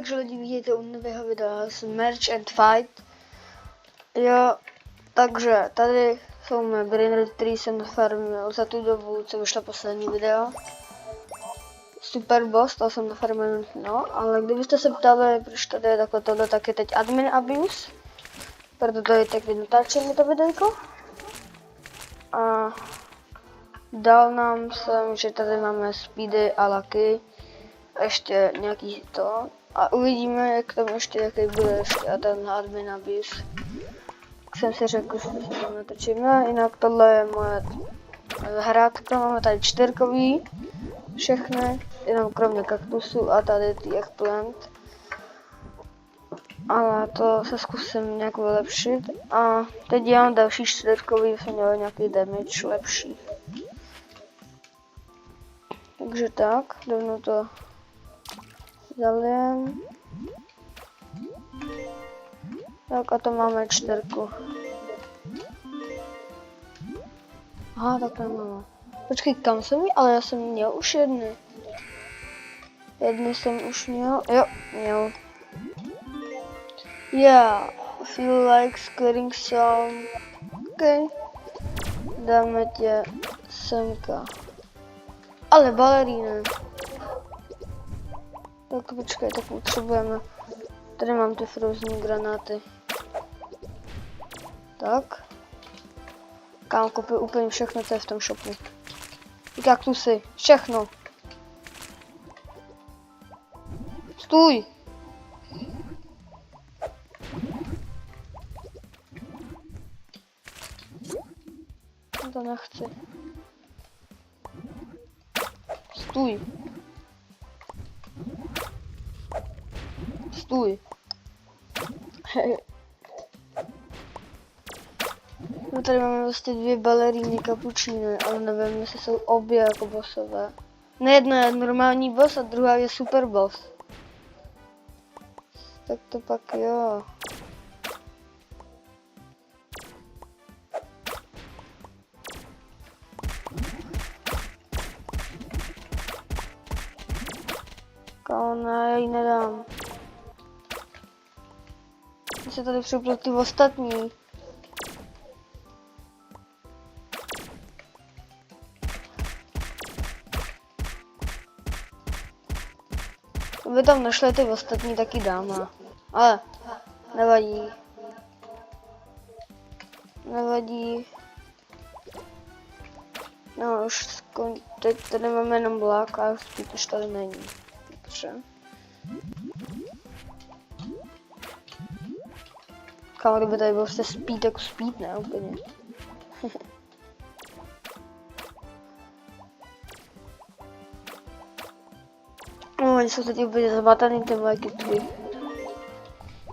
takže lidi vidíte u nového videa z Merge and Fight. Jo, takže tady jsou mé brainrody, který jsem nafarmil za tu dobu, co vyšlo poslední video. Super boss, to jsem nafarmil, no, ale kdybyste se ptali, proč tady je takhle tohle, tak je teď admin abuse. Proto to je tak natáčím to videjko. A dal nám sem, že tady máme speedy a lucky. A ještě nějaký to. A uvidíme, jak tam ještě jaký bude ještě a ten admin abuse. Tak jsem si řekl, že se tam natočíme. Jinak tohle je moje hrádka, máme tady 4kový. Všechny, jenom kromě kaktusu a tady ty eggplant. Ale to se zkusím nějak vylepšit. A teď dělám další 4kový, jsem měl nějaký damage lepší. Takže tak, rovnou to zalijem. Tak a to máme 4. Aha, tak máme. Počkej, kam jsem ji? Ale já jsem měl už jedny. Jedny jsem už měl, jo, měl. Yeah, feel like scaring some. OK. Dáme tě semka. Ale balerína. Tak počkej, tak potřebujeme. Tady mám ty frozen granáty. Tak. Kámo, koupil úplně všechno, co je v tom shopu. Kaktusy, všechno. Stůj! To nechci. Stůj. Stůj. No tady máme vlastně 2 baleríny kapučíny, ale nevím, jestli jsou obě jako bossové. Ne, jedna je normální boss a druhá je super boss. Tak to pak jo. Ne, já ji nedám. Já se tady připl ty ostatní. Kdyby tam našli ty ostatní, taky dám. Ale nevadí. Nevadí. No už teď tady máme jenom blák a spíš už tady není. Dobře. Kámo, kdyby tady byl prostě speed, tak speed, ne úplně. No, oni jsou teď úplně zmatený ty moje kytky.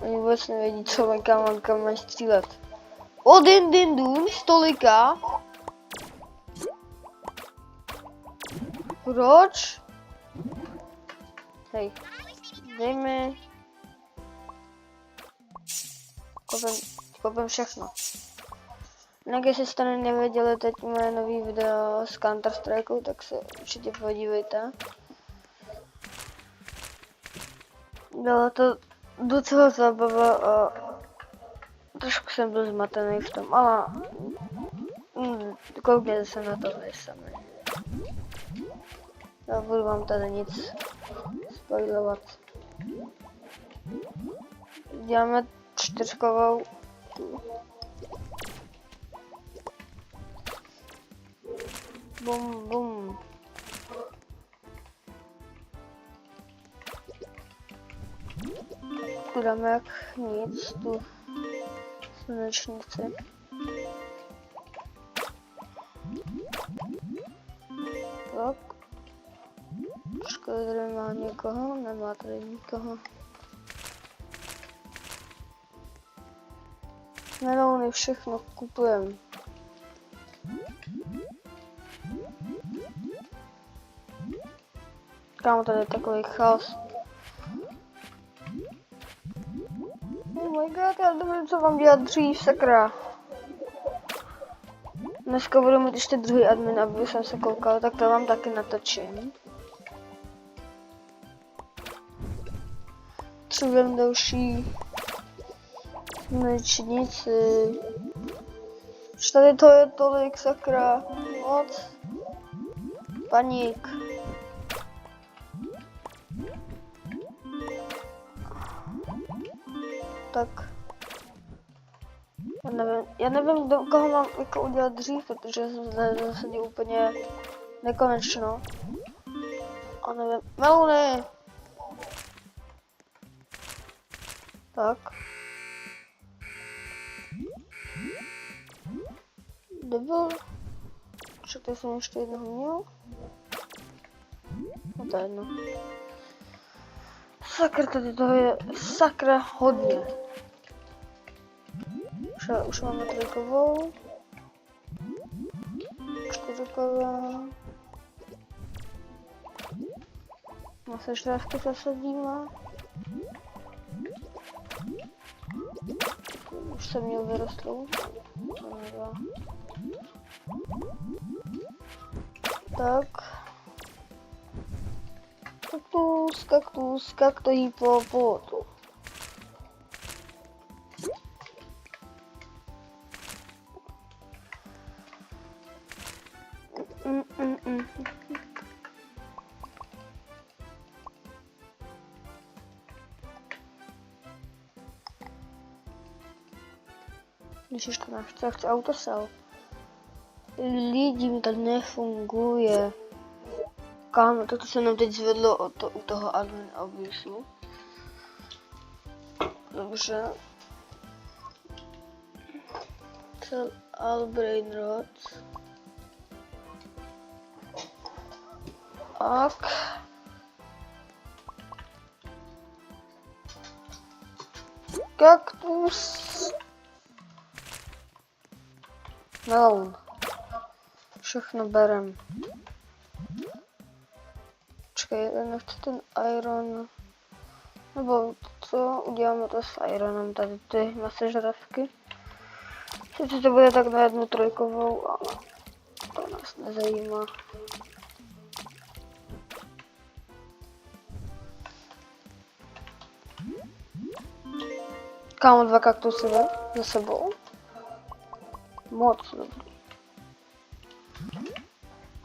Oni vůbec nevědí, co mají, kam mají střílet. Odin din dun, stolika. Proč? Hej, dej mi. Kopem všechno. Jinak jestli jste nevěděli teď moje nový video s Counter Strike, tak se určitě podívejte. Bylo to docela zábava a trošku jsem byl zmatený v tom, ale koukněte se na to vy sami. Já budu vám tady nic spoilovat. Děláme 4kovou. Bum, bum. Tu dáme jak nic, tu slunečnici. Tak. Škoda, tady má někoho, nemá tady nikoho. Melouny, všechno kupujeme. Kámo, tady je takový chaos. Oh my god, já nevím, co vám dělat dřív, sakra. Dneska budu mít ještě druhý admin, aby jsem se koukal, tak to vám taky natočím. potřebujeme další mléčnici. Už tady to je tolik, sakra, moc. Paník. Tak. Já nevím, do koho mám jako udělat dřív, protože jsem zde zase úplně nekonečno. A nevím, melouny! Tak. Debil. Čekaj, jsem ještě jednoho měl. No to je jedno. Sakra, tady toho je sakra hodně. Už máme trojkovou. Čtyřková. Na sežrávky zasadíme. Už jsem měl vyrostlou. Tak. Kaktus, kaktohypopotu. Když to nechce, chce autosell. Lidi mi to nefunguje. Kámo, toto se nám teď zvedlo u toho admin abusu. Dobře. Cel Albrain Rod. Tak. Kaktus. Melon. Všechno berem. Čekaj, nechci ten iron. Nebo co? Uděláme to s ironem, tady ty na sežravky. Sice to bude tak na jednu trojkovou, ale to nás nezajímá. Kámo, 2 kaktusy za sebou. Moc dobrý.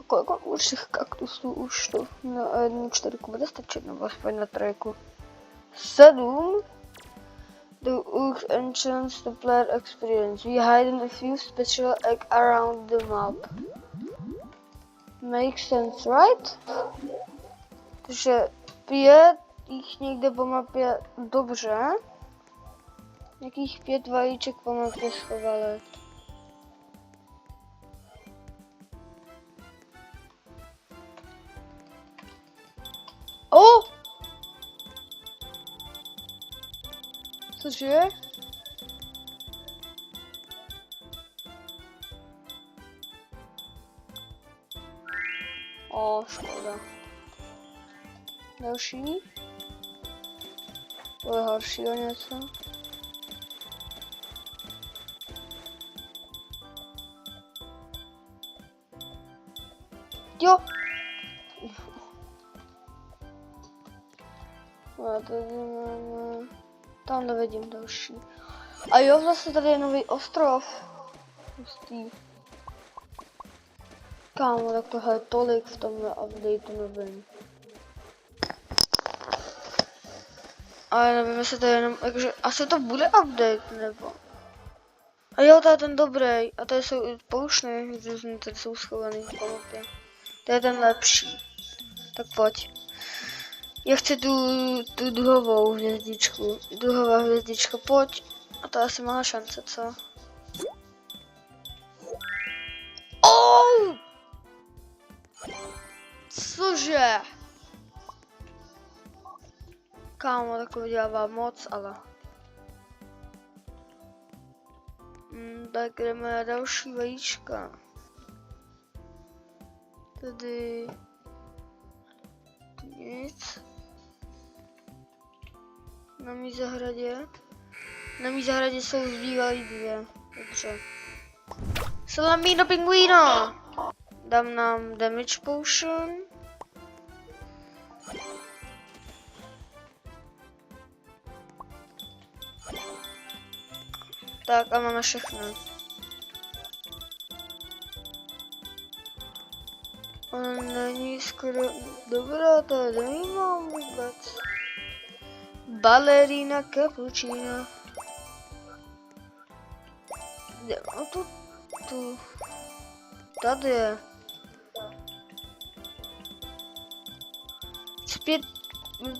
Kolik mám už těch kaktusů už to na jednu 4 bude stačit, nebo aspoň na 3. 7. The Urk enchants the player experience. We hide a few special eggs around the map. Makes sense, right? Takže 5 jich někde po mapě, dobře. Jakých 5 vajíček po mapě schovali. Oh! Cože? O, škoda. Další? To je horší o něco. Jo! A tady máme... Tam nevidím další. A jo, zase tady je nový ostrov. Hustý. Kámo, tak tohle je tolik v tomhle updateu nevím. Ale nevím, jestli to je jenom, jakože, asi to bude update, nebo? A jo, to je ten dobrý. A tady jsou i poušny, různý, tady jsou schovaný v mapě. To je ten lepší. Tak pojď. Já chci tu duhovou hvězdičku. Duhová hvězdička, pojď. A to asi má šance, co? Oh! Cože? Kámo, tak to vydělává moc, ale... Tak jdeme na další vajíčka. Tady... Nic. Na mý zahradě. Na mý zahradě jsou zbývají 2. Dobře. Salamino pingvino! Dám nám damage potion. Tak a máme všechno. On není skoro dobrá, to nemám vůbec. Ballerina cappuccino. Kde mám tu. Tady je.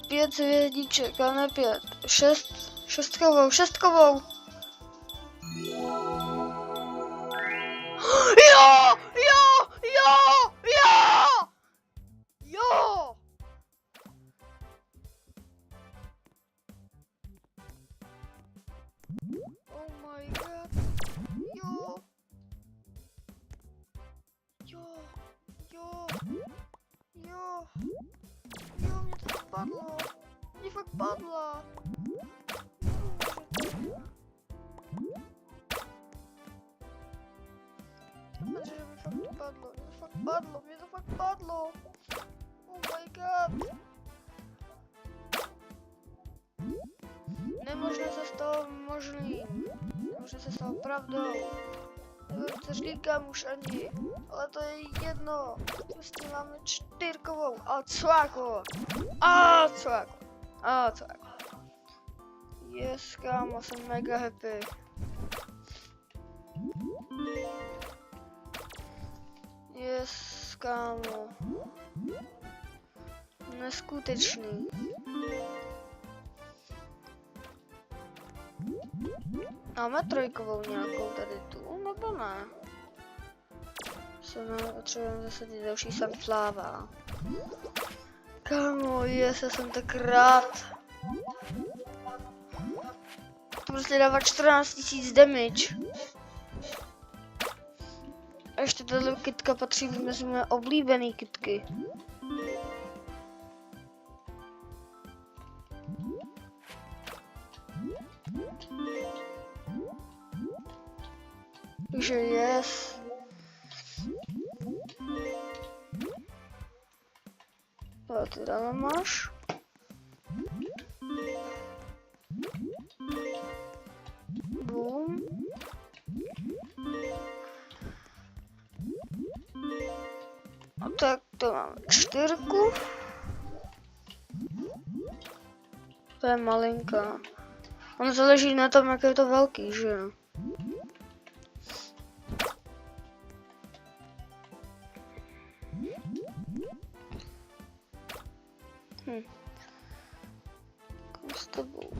Pět hvězdiček, ale ne 5. 6. Šestkovou. Jo! Oh my god. Jo, mě to padlo. Mě fakt padla. Protože mi fakt padlo. Oh my god. Nemožné se stalo možným. Nemůže se stalo pravdou. Nevím, co říkám už ani, ale to je jedno. Prostě máme 4kovou a cváko. Yes, kámo, jsem mega happy. Yes, kámo. Neskutečný. Máme 3kovou nějakou tady tu, nebo ne? Potřebujeme zasadit další sunflower. Kámo, já jsem tak rád. To prostě dává 14 000 damage. A ještě tato kytka patří mezi mé oblíbené kytky. Takže yes. A ty dále máš. Boom. A tak to máme 4. To je malinká. On záleží na tom, jak je to velký, že jo? S tebou.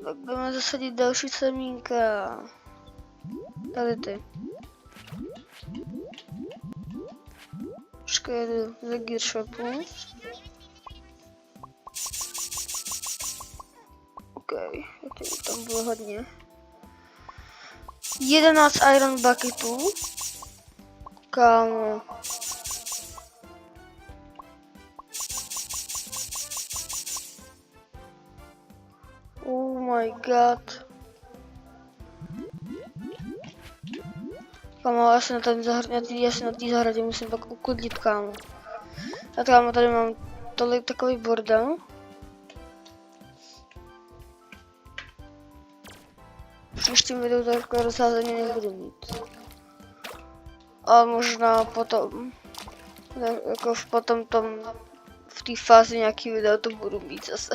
Tak budeme zasadit další semínka. Tady ty. Počkej, jdu ze gear shopu. OK, tam bylo hodně. 11 iron bucketů. Kámo. Oh my god. Kámo, já se na té zahradě musím pak uklidit, kámo. A kámo, tady mám takový bordel. V příštím videu takové rozházení nebudu mít. A možná potom, jako v té fázi nějaký video to budu mít zase.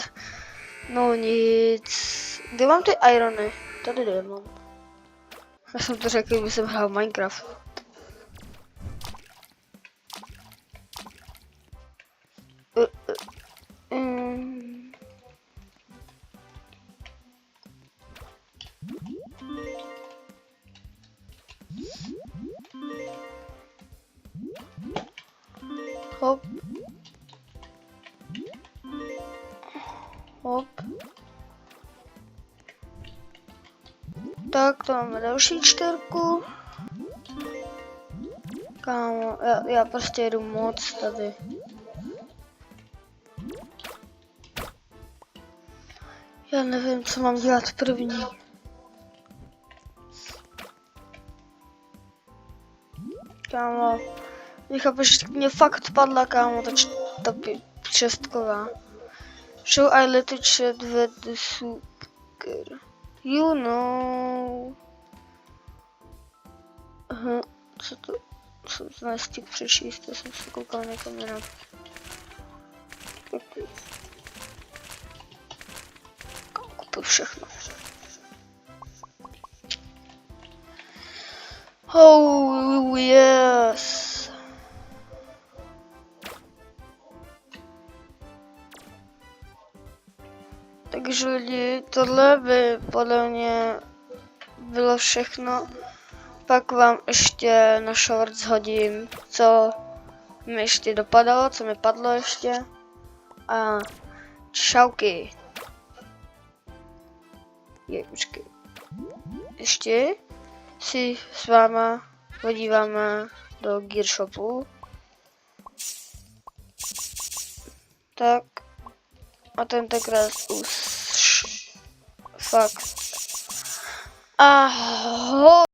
No nic. Kde mám ty irony? Tady nemám. Já jsem to řekl, když jsem hrál Minecraft. Hop. Hop. Tak, to máme další 4. Kámo, já prostě jedu moc tady. Já nevím, co mám dělat první. Kámo, nechápeš, že mě fakt padla, kámo, ta 6ková. Show I let it chat with the sugar. You know. Aha, co to? Co to nestihl přečíst, já jsem se koukal někam jinam. Koupil všechno. Oh yes. Takže lidi, tohle by podle mě bylo všechno. Pak vám ještě na shorts hodím, co mi ještě dopadalo, co mi padlo ještě. A čauky. Počkej. Ještě si s váma podíváme do Gear Shopu. Tak. A tentokrát už fakt. Ahoj.